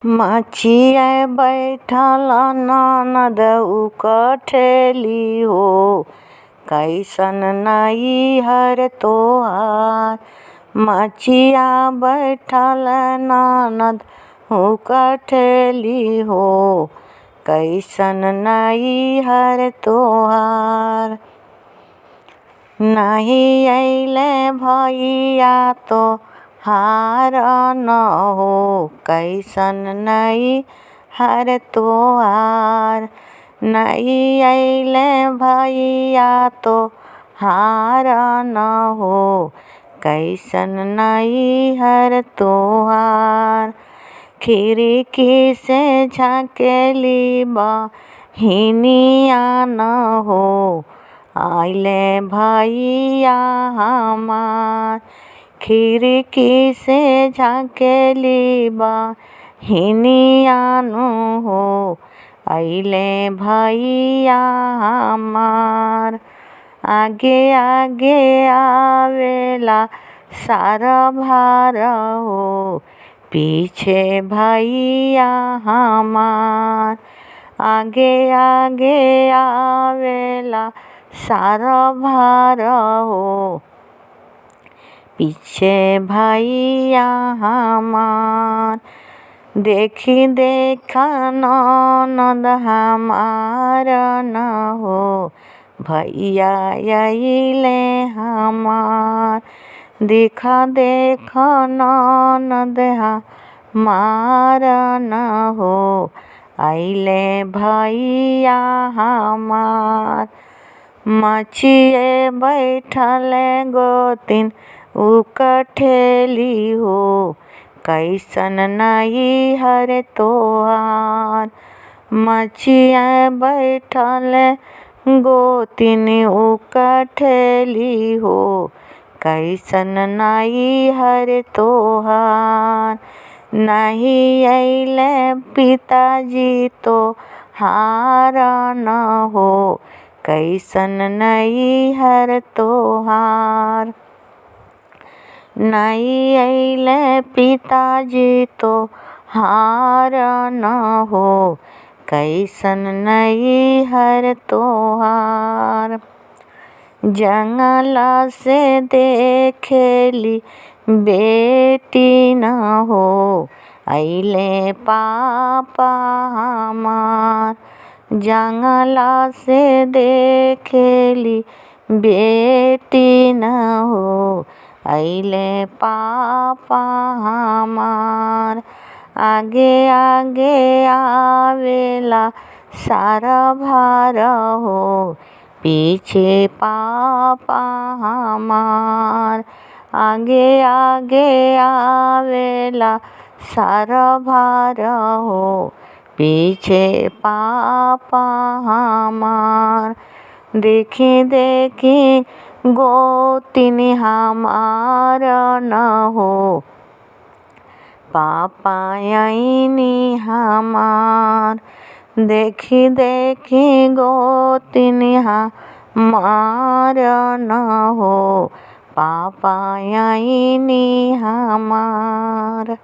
मचिया बैठल ननद उकठेली हो, कैसन नैहर तोहार। मचिया बैठल ननद उकठेली हो, कैसन नैहर तोहार। नहीं अइले भैया तो हार न हो, कैसन नैहर तोहार। नहीं अइले भैया तो हार न हो, कैसन नैहर तोहार। खिड़की से झाँकेली बहिनिया न हो, आइले भैया हमार। खिड़की से झाँकेली बहिनिया नु हो, आइले भैया हमार। आगे आगे आवेला सारा भार हो, पीछे भैया हमार। आगे आगे आवेला सारा भार हो, पीछे भैया हमार। देखी देखा ननद हमार न हो, भैया अइले हमार। देखा देखा ननद हमार न हो, आइले भैया हमार। मचिए बैठल गोतिन उकठेली हो, कैसन नैहर तोहार। मचिया बैठल गोतिन उकठेली हो, कैसन नैहर तोहार। नहीं अइले पिताजी तो हार न हो, कैसन नैहर तोहार। नहीं अइले पिताजी तो हार न हो, कैसन नैहर तोहार। जंगला से देखेली बेटी न हो, आइले पापा हमार। जंगला से देखेली बेटी न हो, आइले पापा हमार। आगे आगे आवेला सारा भार हो, पीछे पापा हमार। आगे आगे आवेला सारा भार हो, पीछे पापा हमार। देखी देखी गोतिन हमार न हो, पापा आइनी हमार। देखी देखी गोतिन हमार न हो, पापा आइनी हमार।